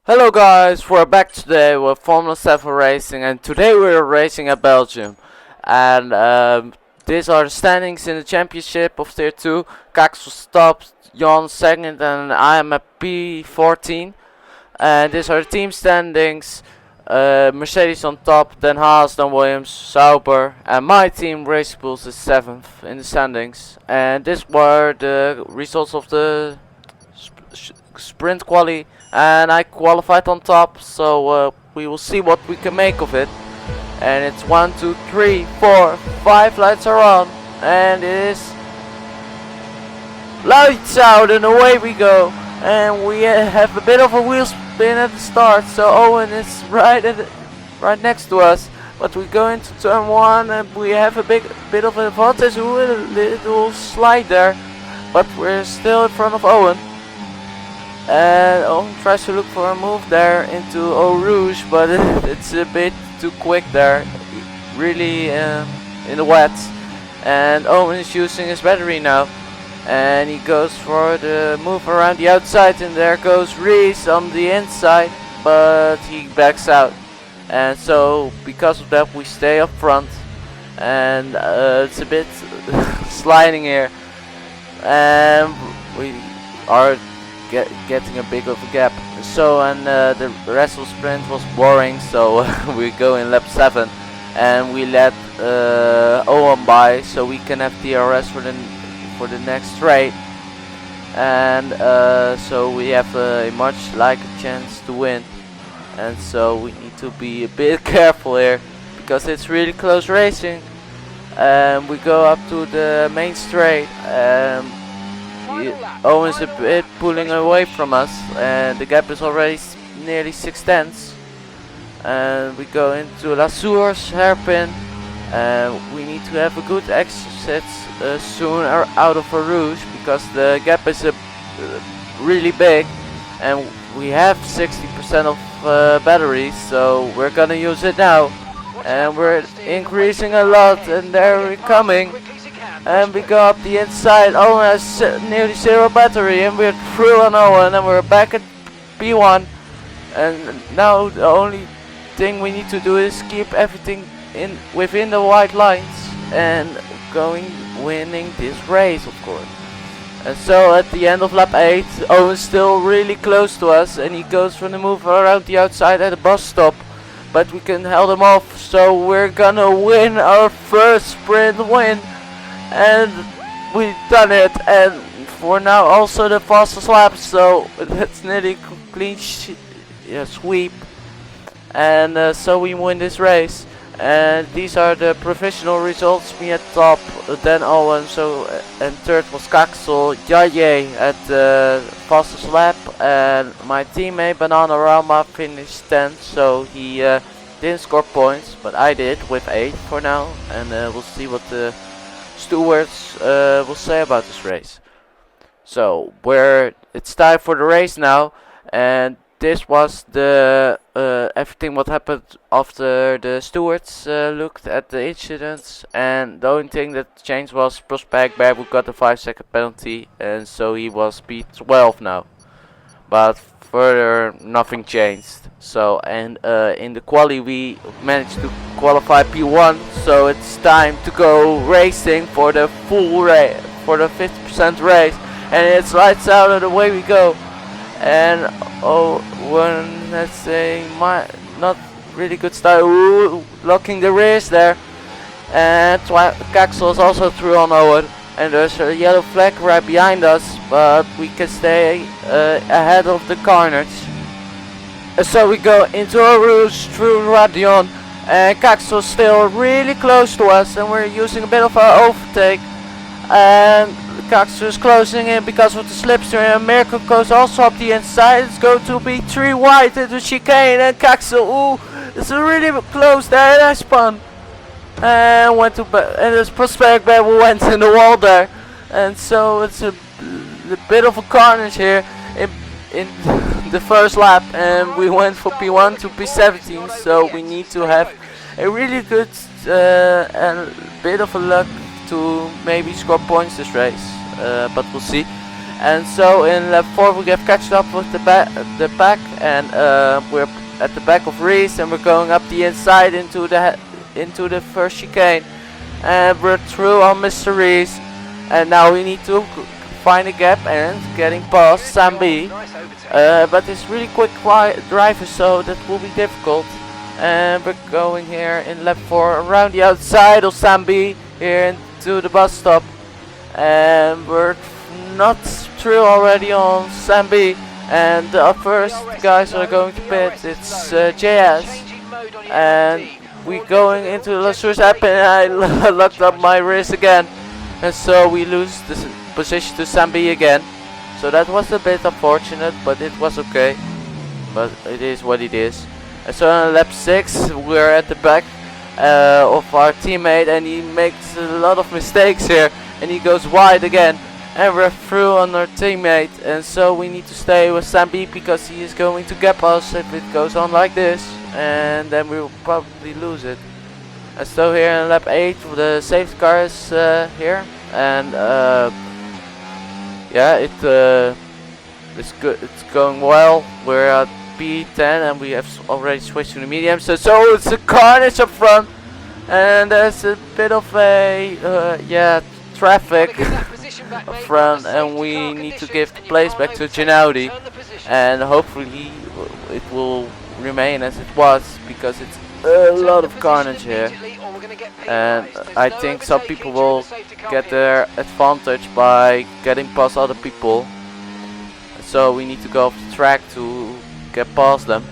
Hello guys, we're back today with Formula 7 Racing, and today we're racing at Belgium. And these are the standings in the championship of Tier 2. Kax stopped, Jan second, and I am at P14. And these are the team standings. Mercedes on top, then Haas, then Williams, Sauber, and my team Race Bulls is 7th in the standings. And these were the results of the sprint quali, and I qualified on top, so we will see what we can make of it. And it's 1, 2, 3, 4, 5 lights are on, and it is lights out, and away we go. And we have a bit of a wheel spin at the start, so Owen is right next to us. But we go into turn 1, and we have a bit of an advantage, a little slide there, but we're still in front of Owen. And Owen tries to look for a move there into Eau Rouge, but it's a bit too quick there, really in the wet. And Owen is using his battery now, and he goes for the move around the outside, and there goes Reese on the inside, but he backs out. And so because of that we stay up front, and it's a bit sliding here, and we are getting a big of a gap. So, and the rest of the sprint was boring, so we go in lap 7 and we let Owen by, so we can have DRS for the next straight. And so we have a much like a chance to win, and so we need to be a bit careful here because it's really close racing. And we go up to the main straight, Owen's a bit pulling away from us, and the gap is already nearly 6 tenths. And we go into La Source hairpin, and we need to have a good exit soon out of a Rouge, because the gap is really big, and we have 60% of batteries, so we're gonna use it now. And we're increasing a lot, and there we're coming. And we go up the inside. Owen has nearly 0 battery, and we're through on Owen, and we're back at P1. And now the only thing we need to do is keep everything within the white lines and winning this race, of course. And so at the end of lap 8, Owen's still really close to us, and he goes for the move around the outside at the bus stop, but we can hold him off. So we're gonna win our first sprint win. And we've done it, and for now also the fastest lap, so that's nearly clean sweep. And so we win this race. And these are the professional results. Me at top, then Owen, and third was Kaxel, Jaye at the fastest lap, and my teammate Banana Rama finished 10th, so he didn't score points, but I did with 8 for now. And we'll see what the stewards will say about this race. So it's time for the race now, and this was the everything what happened after the stewards looked at the incidents. And the only thing that changed was Prospect Bear, who got a 5-second penalty, and so he was P12 now. But further nothing changed. So, and in the quali we managed to qualify P1, so it's time to go racing for the full race, for the 50% race. And it's lights out, and away we go. And let's say not really good start. Ooh, locking the rears there. And Kaxel is also through on Owen. And there's a yellow flag right behind us, but we can stay ahead of the carnage. So we go into a Rouge through Radion, and Kaxel still really close to us, and we're using a bit of an overtake. And Kaxel is closing in because of the slipstream, and Mirko goes also up the inside. It's going to be 3 wide into chicane, and Kaxel, ooh, it's really close there, and I spun. And went to and this Prospect Bear went in the wall there, and so it's a bit of a carnage here in the first lap, and we went for P1 to P17. So we need to have a really good and a bit of a luck to maybe score points this race, but we'll see. And so in lap 4 we have catched up with the pack, and we're at the back of Reese, and we're going up the inside into the first chicane, and we're through on Mr. Reese, and now we need to find a gap and getting past Sam B. But it's really quick driver, so that will be difficult. And we're going here in lap 4 around the outside of Sam B here into the bus stop, and we're not through already on Sam B. And the first guys are going to pit. It's JS, and we going into the Lasurs app, and I locked up my wrist again, and so we lose this position to Sam B again. So that was a bit unfortunate, but it was okay. But it is what it is. And so on lap 6 we're at the back of our teammate, and he makes a lot of mistakes here, and he goes wide again, and we're through on our teammate. And so we need to stay with Sam B because he is going to gap us if it goes on like this, and then we will probably lose it. And so here in lap 8 the safety car is here, and yeah, it's good. It's going well. We're at P10, and we have already switched to the medium. So it's a carnage up front, and there's a bit of a yeah, traffic up front, and we need to give the place back to Ginaudi, and hopefully it will remain as it was, because it's a lot of carnage here, and I think some people will get their advantage by getting past other people, so we need to go off the track to get past them.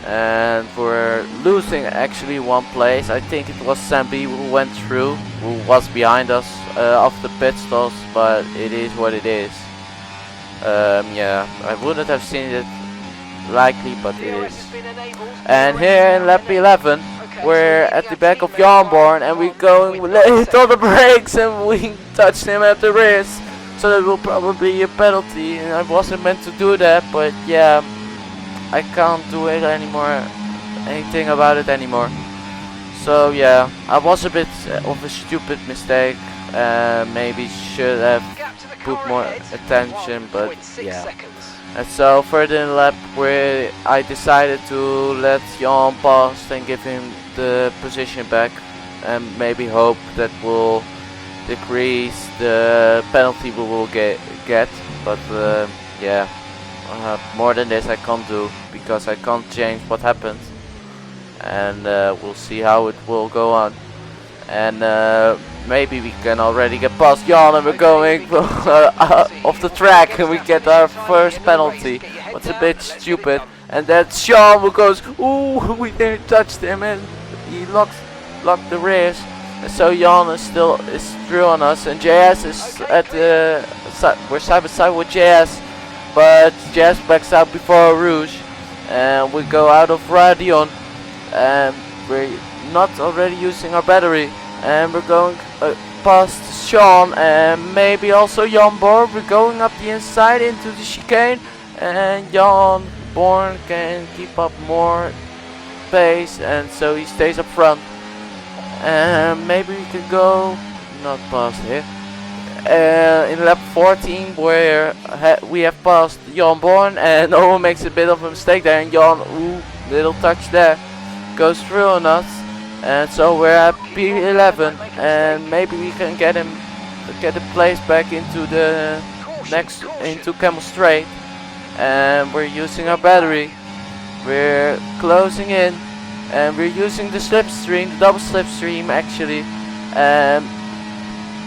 And we're losing actually one place. I think it was Sam B who went through, who was behind us after pit stops, but it is what it is. Yeah, I wouldn't have seen it likely, but it is. And here in lap 11 we're at the back of Jan, and we're going late on the brakes, and we touched him at the wrist, so that will probably be a penalty, and I wasn't meant to do that, but yeah, I can't do it anymore, anything about it anymore. So yeah, I was a bit of a stupid mistake, maybe should have put more attention, but yeah. And so further in the lap where I decided to let Jan pass and give him the position back, and maybe hope that will decrease the penalty we will get. But yeah, more than this I can't do, because I can't change what happened, and we'll see how it will go on. And maybe we can already get past Jan, and we're going off the track, and we get our first penalty. What's a bit stupid. And that's Sean who goes, ooh, we nearly touched him, and he locked the rears. And so Jan is through on us, and JS is at the we're side by side with JS, but JS backs out before Rouge, and we go out of Radion, and we're not already using our battery, and we're going past Sean and maybe also Jan Born. We're going up the inside into the chicane, and Jan Born can keep up more pace, and so he stays up front. And maybe we could go not past here. In lap 14 where we have passed Jan Born, and Owen makes a bit of a mistake there, and Jan, ooh, little touch there, goes through on us. And so we're at P11, and maybe we can get the place back into the into Camel Straight, and we're using our battery. We're closing in, and we're using the slipstream, the double slipstream actually. And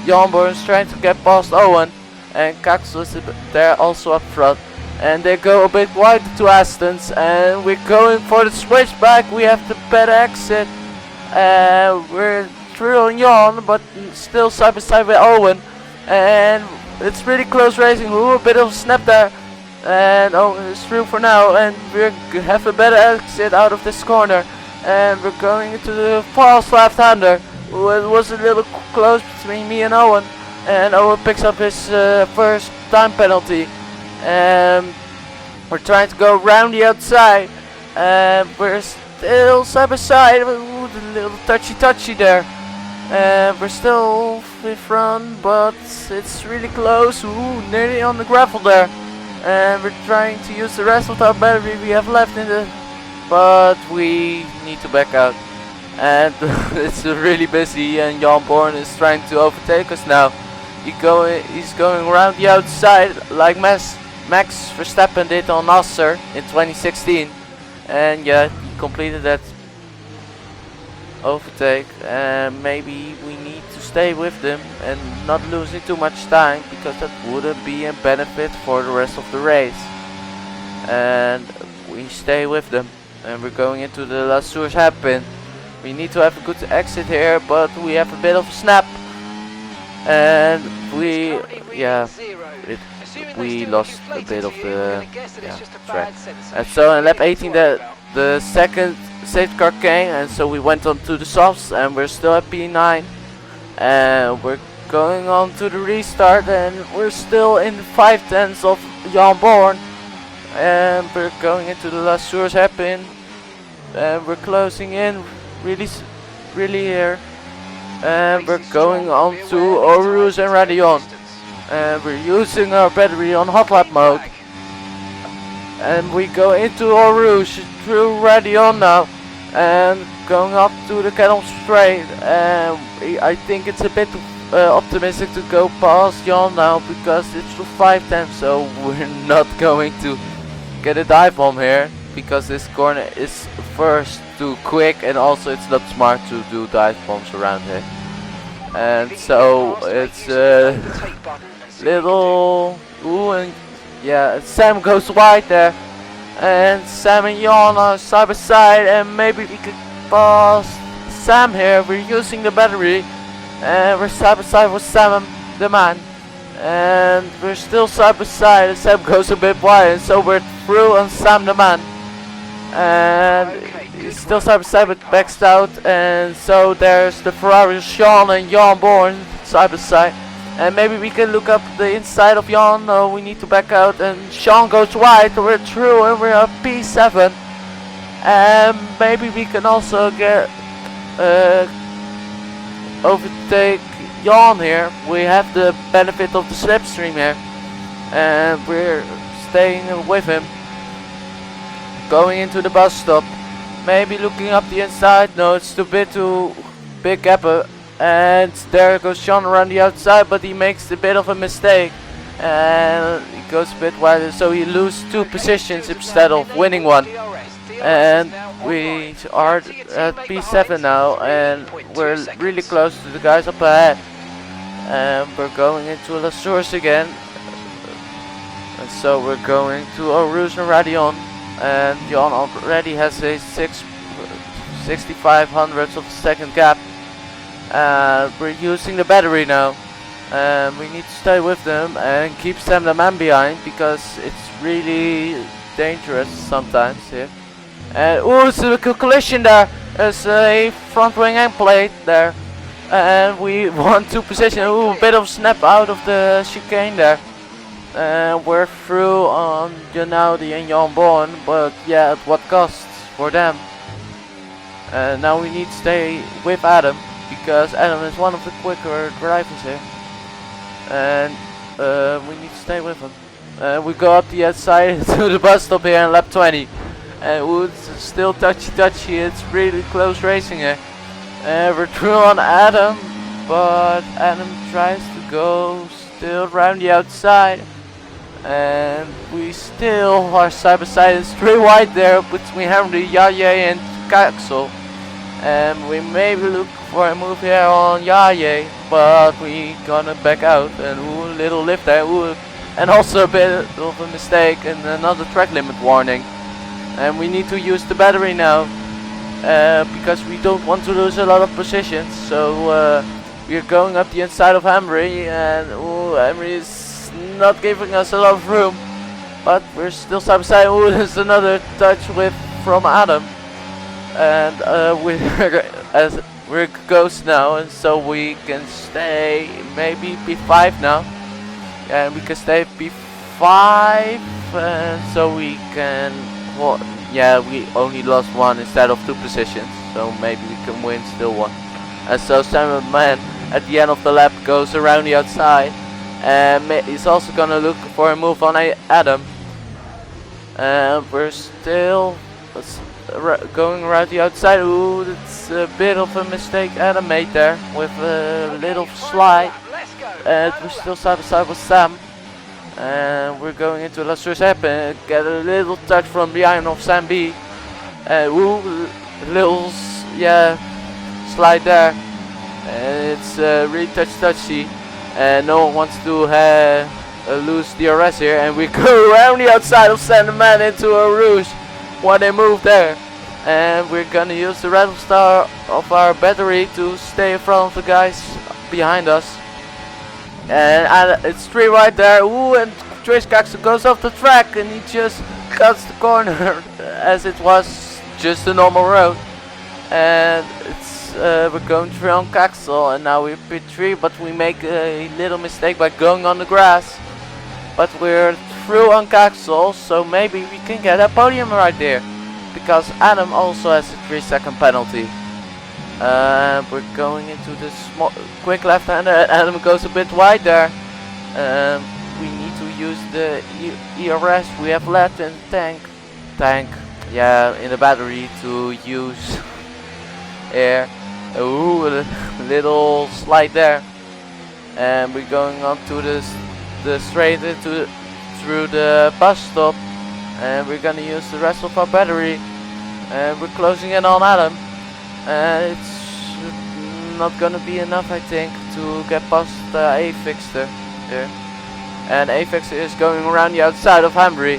Jan Born's trying to get past Owen, and Kaxel is there also up front, and they go a bit wide to Aston's, and we're going for the switchback. We have the better exit. We're through on Jan, but still side by side with Owen, and it's really close racing. Ooh, a bit of a snap there, and Owen is through for now, and we have a better exit out of this corner, and we're going into the fast left-hander. It was a little close between me and Owen picks up his first time penalty, and we're trying to go around the outside, and we're still side by side. Ooh, the little touchy there, And we're still in front, but it's really close. Ooh, nearly on the gravel there. And we're trying to use the rest of our battery we have left in the... But we need to back out. And it's really busy, and Jan Born is trying to overtake us now. He's going around the outside like Max Verstappen did on Nasser in 2016. And yeah, he completed that overtake, and maybe we need to stay with them and not losing too much time, because that wouldn't be a benefit for the rest of the race. And we stay with them, and we're going into the La Source hairpin. We need to have a good exit here, but we have a bit of a snap, and we lost a bit of the track. And so in lap 18 the second safety car came, and so we went on to the softs, and we're still at P9, and we're going on to the restart, and we're still in the 5/10 of Jan Born, and we're going into the La Source hairpin, and we're closing in really here, and we're going on to Orus and Radion, and we're using our battery on hot lap mode. And we go into Orus through Radion now, and going up to the Canal Straight, and I think it's a bit optimistic to go past Jan now, because it's the 5/10, so we're not going to get a dive bomb here, because this corner is first too quick, and also it's not smart to do dive bombs around here. And so it's a little... Ooh, and yeah, Sam goes wide there, and Sam and Jan are side by side, and maybe we could pass Sam here. We're using the battery, and we're side by side with Sam the man, and we're still side by side, and Sam goes a bit wide, and so we're through on Sam the man, and he's still side by side but backs out, and so there's the Ferrari Sean and Jan Born side by side. And maybe we can look up the inside of Jan. No, we need to back out, and Sean goes wide. We're through, and we're at P7. And maybe we can also get overtake Jan here. We have the benefit of the slipstream here, and we're staying with him. Going into the bus stop. Maybe looking up the inside. No, it's a bit too big gap. And there goes Sean around the outside, but he makes a bit of a mistake, and he goes a bit wider, so he loses 2 positions instead of winning 1. And we are at P7 now, and we're really close to the guys up ahead. And we're going into La Source again, and so we're going to Orus and Radion, and Jan already has a 6500ths of a second gap. We're using the battery now, and we need to stay with them and keep Sam the man behind, because it's really dangerous sometimes here. And ooh, it's a collision there. There's a front wing end plate there, and we won 2 positions. Ooh, a bit of snap out of the chicane there. And we're through on Janaudy and Jan Born, but yeah, at what cost for them? And now we need to stay with Adam, because Adam is one of the quicker drivers here, and we need to stay with him. We go up the outside to the bus stop here in lap 20, and it's still touchy. It's really close racing here. We're through on Adam, but Adam tries to go still around the outside, and we still are side by side. It's 3 wide there between Henry, Yaye and Kaxel. And we maybe look for a move here on Yaye, but we gonna back out, and ooh, little lift there, ooh, and also a bit of a mistake and another track limit warning. And we need to use the battery now, because we don't want to lose a lot of positions. So we're going up the inside of Emery, and ooh, Emery is not giving us a lot of room, but we're still side by side. Ooh, there's another touch from Adam. And we're ghost now, and so we can stay maybe P5 now, and we can stay P5, and so we can, well, yeah, we only lost 1 instead of 2 positions, so maybe we can win still 1. And so Sam Man at the end of the lap goes around the outside, and he's also gonna look for a move on Adam. And we're still going around the outside. Ooh, that's a bit of a mistake Adam made there with a little slide. And we're still side by side with Sam. And we're going into Lasure's happen. Get a little touch from behind of Sam B. Ooh, little slide there. And it's really touchy. And no one wants to lose DRS here, and we go around the outside of Sandman into a rouge. What a move there. And we're gonna use the Rattle Star of our battery to stay in front of the guys behind us. And it's 3 right there. Ooh, and Trace Caxton goes off the track, and he just cuts the corner as it was just a normal road. And it's we're going through on Caxel, and now we're P3, but we make a little mistake by going on the grass. But we're through on Caxel, so maybe we can get a podium right there, because Adam also has a 3-second penalty. We're going into this quick left-hander. Adam goes a bit wide there. We need to use the ERS we have left in the tank, yeah, in the battery to use air. Ooh, a little slide there. And we're going on to the straight through the bus stop, and we're gonna use the rest of our battery, and we're closing in on Adam. And it's not gonna be enough, I think, to get past A-Fixter here. And A-Fixter is going around the outside of Hambry.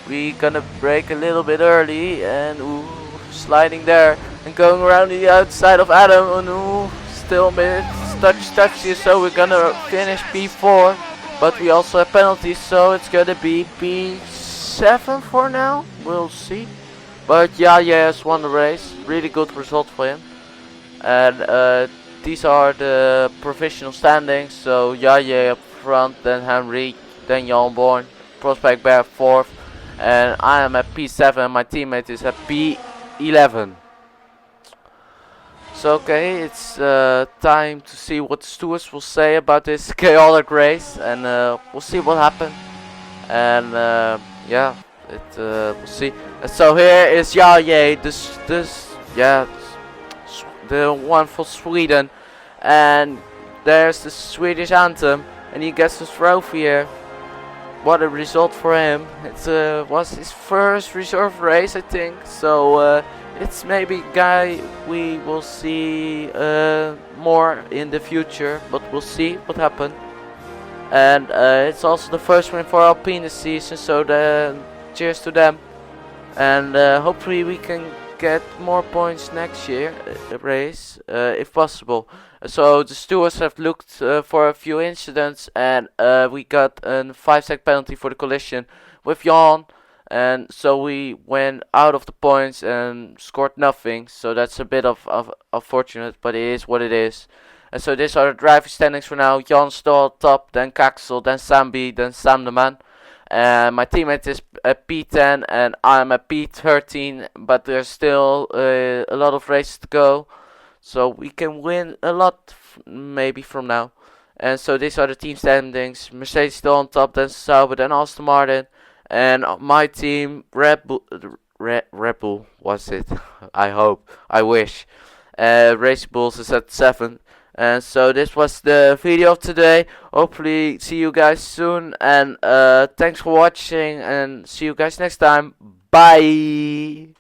We're gonna brake a little bit early, and ooh, sliding there and going around the outside of Adam. And ooh, still a bit touchy, so we're gonna finish P4. But we also have penalties, so it's gonna be P7 for now. We'll see. But yeah, has won the race. Really good result for him. And these are the professional standings. So Yaya up front, then Henry, then Jan Born, Prospect Bear 4th, and I am at P7. My teammate is at P11. So okay, it's time to see what the stewards will say about this chaotic race, and we'll see what happened. And yeah, we'll see. And so here is Yaya, the one for Sweden, and there's the Swedish anthem, and he gets the trophy here. What a result for him! It was his first reserve race, I think. So it's maybe a guy we will see more in the future, but we'll see what happens. And it's also the first win for Alpine this season, so cheers to them. And hopefully we can get more points next year race, if possible. So the stewards have looked for a few incidents, and we got a 5-second penalty for the collision with Jan. And so we went out of the points and scored nothing. So that's a bit of unfortunate, but it is what it is. And so these are the driver standings for now. Jan still at top, then Kaxel, then Sambi, then Sam the Man. And my teammate is at P10 and I'm at P13. But there's still a lot of races to go. So we can win a lot maybe from now. And so these are the team standings. Mercedes still on top, then Sauber, then Aston Martin. And my team, Red Bull, was it? I hope, I wish. Racing Bulls is at 7. And so this was the video of today. Hopefully see you guys soon. And thanks for watching, and see you guys next time. Bye.